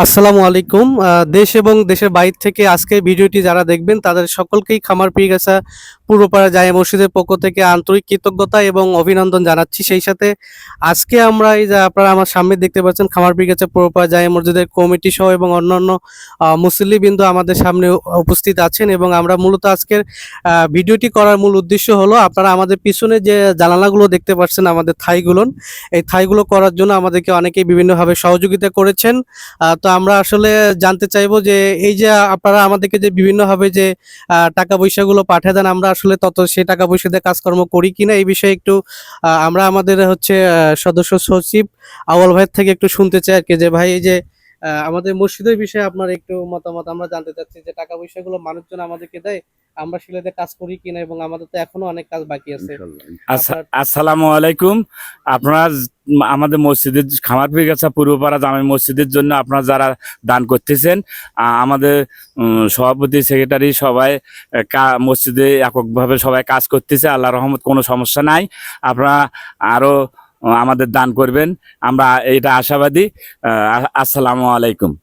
আসসালামু আলাইকুম। দেশ এবং দেশের বাইরে থেকে আজকে ভিডিওটি যারা দেখবেন তাদের সকলকেই খামার পীরগাছা পূর্বপাড়া জামে মসজিদের পক্ষ থেকে আন্তরিক কৃতজ্ঞতা এবং অভিনন্দন জানাচ্ছি। সেই সাথে আজকে আমরা এই যে আপনারা আমার সামনে দেখতে পাচ্ছেন খামার পীরগাছা পূর্বপাড়া জামে মসজিদের কমিটি সহ এবং অন্যান্য মুসল্লিবৃন্দ আমাদের সামনে উপস্থিত আছেন এবং আমরা মূলত আজকের ভিডিওটি করার মূল উদ্দেশ্য হলো আপনারা আমাদের পিছনে যে জানালাগুলো দেখতে পাচ্ছেন আমাদের থাইগুলো, এই থাইগুলো করার জন্য আমাদেরকে অনেকেই বিভিন্নভাবে সহযোগিতা করেছেন। তো আমরা আসলে জানতে চাইবো যে এই যে আপনারা আমাদেরকে যে বিভিন্নভাবে যে টাকা পয়সাগুলো পাঠিয়ে দেন, আমরা আসলে সেই টাকা পয়সা দিয়ে কাজকর্ম করি কিনা এই বিষয়ে একটু আমরা আমাদের হচ্ছে সদস্য সচিব আউয়াল ভাইয়ের থেকে একটু শুনতে চাই আর কি, যে ভাই এই যে আমাদের মসজিদের বিষয়ে আপনার একটু মতামত আমরা জানতে চাচ্ছি যে টাকা পয়সাগুলো মানুষজন আমাদেরকে দেয়, আমরা সেটাতে কাজ করি কিনা এবং আমাদের তো এখনো অনেক কাজ বাকি আছে। আসসালামু আলাইকুম। আপনারা আমাদের মসজিদের খামার পীরগাছা পূর্বপাড়া জামে মসজিদের জন্য আপনারা যারা দান করতেছেন, আমাদের সভাপতি সেক্রেটারি সবাই মসজিদে এককভাবে সবাই কাজ করতেছে। আল্লাহর রহমত কোনো সমস্যা নাই। আপনারা আরো আমাদের দান করবেন, আমরা এইটা আশাবাদী। আসসালামু আলাইকুম।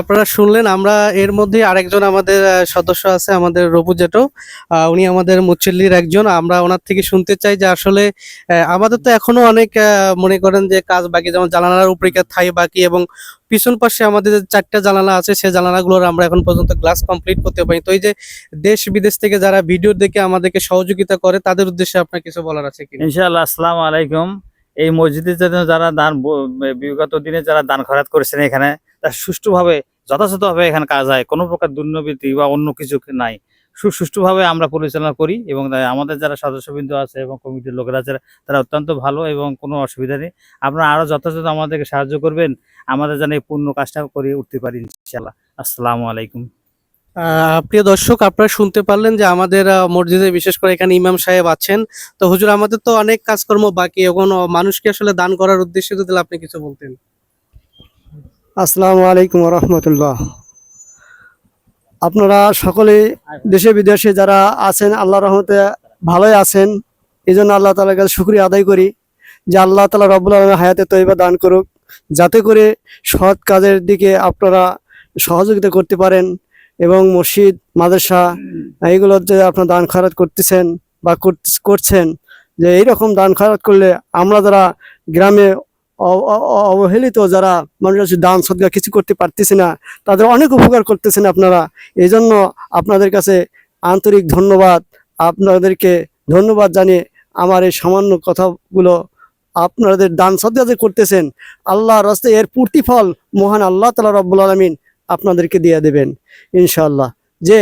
আপনারা শুনলেন, আমরা এর মধ্যে আরেকজন আমাদের সদস্য আছে আমাদের রবু জেটো, উনি আমাদের মুচ্ছিল্লির একজন। আমরা ওনার থেকে শুনতে চাই যে আসলে আমাদের তো এখনো অনেক মনে করেন যে কাজ বাকি, যেমন জানালার উপরে থাই বাকি এবং পিছন পাশে আমাদের যে 4টা জানালা আছে সেই জানালাগুলোর আমরা এখন পর্যন্ত গ্লাস কমপ্লিট করতে পারি। তো এই যে দেশ বিদেশ থেকে যারা ভিডিও দেখে আমাদেরকে সহযোগিতা করে তাদের উদ্দেশ্যে আপনার কিছু বলার আছে কি? ইনশাআল্লাহ, আসসালামু আলাইকুম। এই মসজিদের জন্য যারা বিগত দিনে যারা দান খয়রাত করেছেন, এখানে তা সুষ্ঠুভাবে যথাযথভাবে এখানে কাজ হয়, কোনো প্রকার দুর্নীতি বা অন্য কিছু নাই। সুষ্ঠুভাবে আমরা পরিচালনা করি এবং আমাদের যারা সদস্যবৃন্দ আছে এবং কমিটির লোকেরা আছে তারা অত্যন্ত ভালো এবং কোনো অসুবিধা নেই। আপনারা আরো যথাযথ আমাদেরকে সাহায্য করবেন, আমাদের যেন এই পূর্ণ কাজটা করে উঠতে পারি ইনশাআল্লাহ। আসসালামু আলাইকুম। প্রিয় দর্শক, আপনারা শুনতে পারলেন যে আমাদের মসজিদে বিশেষ করে এখানে ইমাম সাহেব আছেন। তো হুজুর, আমাদের তো অনেক কাজকর্ম বাকি, এখন মানুষকে আসলে দান করার উদ্দেশ্যে যদি আপনি কিছু বলতেন। আসসালামু আলাইকুম রহমতুল্লাহ। আপনারা সকলে দেশে বিদেশে যারা আছেন আল্লাহ রহমতে ভালোই আছেন, এই জন্য আল্লাহ তাআলার কাছে শুকরিয়া আদায় করি যে আল্লাহ তাআলা রব্বুল আলামিন হায়াতে তয়্যিবা দান করুক, যাতে করে সৎ কাজের দিকে আপনারা সহযোগিতা করতে পারেন এবং মসজিদ মাদ্রাসা এইগুলোর যে আপনারা দান খয়রাত করতেছেন বা করছেন, যে এইরকম দান খয়রাত করলে আমরা যারা গ্রামে অবহেলিত যারা মানুষ আছে, দান সদকা কিছু করতে পারতেছি না, তাদের অনেক উপকার করতেছেন আপনারা। এই জন্য আপনাদের কাছে আন্তরিক ধন্যবাদ। আপনাদেরকে ধন্যবাদ জানিয়ে আমার এই সামান্য কথাগুলো, আপনাদের দান সদকা যে করতেছেন আল্লাহর রাস্তায় এর প্রতিফল মহান আল্লাহ তাআলা রব্বুল আলামিন আপনাদেরকে দিয়ে দেবেন ইনশাআল্লাহ। যে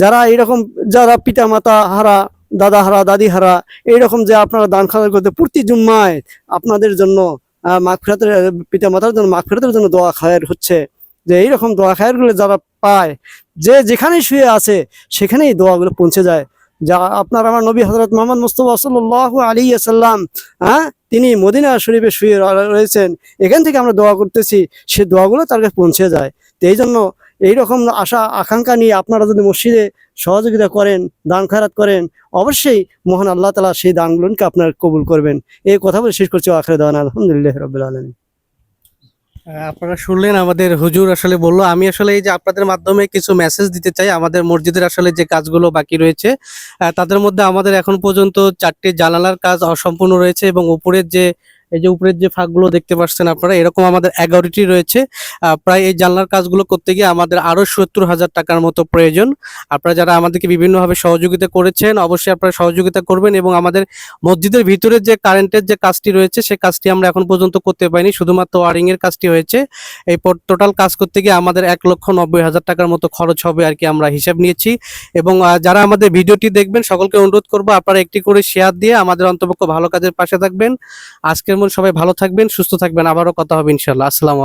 যারা এইরকম যারা পিতা মাতা হারা, দাদা হারা, দাদি হারা, এইরকম যে আপনারা দান খাওয়া করতে প্রতি জুম্মায় আপনাদের জন্য মাগফিরাতের, পিতা মাতার জন্য মাগফিরাতের জন্য দোয়া খায়ের হচ্ছে, যে এইরকম দোয়া খায়েরগুলো যারা পায়, যে যেখানেই শুয়ে আছে সেখানেই দোয়াগুলো পৌঁছে যায়। যা আপনার আমার নবী হযরত মুহাম্মদ মুস্তাফা সাল্লাল্লাহু আলাইহি ওয়াসাল্লাম, তিনি মদিনা শরীফে শুয়ে রয়েছেন, এখান থেকে আমরা দোয়া করতেছি, সে দোয়াগুলো তার কাছে পৌঁছে যায়। তো এই জন্য এইরকম আশা আকাঙ্ক্ষা নিয়ে আপনারা যদি মসজিদে সহযোগিতা করেন, দান খয়রাত করেন, অবশ্যই মহান আল্লাহ তাআলা সেই দানগুলোকে আপনার কবুল করবেন। এই কথা বলে শেষ করছি। আখির দাওয়ানা আলহামদুলিল্লাহি রাব্বিল আলামিন। আপনারা শুনলেন আমাদের হুজুর আসলে বললো। আমি আসলে এই যে আপনাদের মাধ্যমে কিছু মেসেজ দিতে চাই। আমাদের মসজিদের আসলে যে কাজগুলো বাকি রয়েছে তাদের মধ্যে আমাদের এখন পর্যন্ত 4টি জানালার কাজ অসম্পূর্ণ রয়েছে এবং উপরের যে এই যে উপরের যে ফাঁকগুলো দেখতে পাচ্ছেন আপনারা, এরকম আমাদের 11টি রয়েছে। প্রায় এই জানলার কাজগুলো করতে গিয়ে আমাদের আরো 70,000 টাকার মতো প্রয়োজন। আপনারা যারা আমাদেরকে বিভিন্নভাবে সহযোগিতা করেছেন অবশ্যই আপনারা সহযোগিতা করবেন এবং আমাদের মসজিদের ভিতরে যে কারেন্টের যে কাজটি রয়েছে সেই কাজটি আমরা এখন পর্যন্ত করতে পারিনি, শুধুমাত্র ওয়ারিং এর কাজটি হয়েছে। এই টোটাল কাজ করতে গিয়ে আমাদের 1,90,000 টাকার মতো খরচ হবে আর কি, আমরা হিসাব নিয়েছি। এবং যারা আমাদের ভিডিওটি দেখবেন সকলকে অনুরোধ করবো আপনারা একটি করে শেয়ার দিয়ে আমাদের অন্তপক্ষ ভালো কাজের পাশে থাকবেন। আজকের মতো সবাই ভালো থাকবেন, সুস্থ থাকবেন, আবারও কথা হবে ইনশাআল্লাহ। আসসালামু আলাইকুম।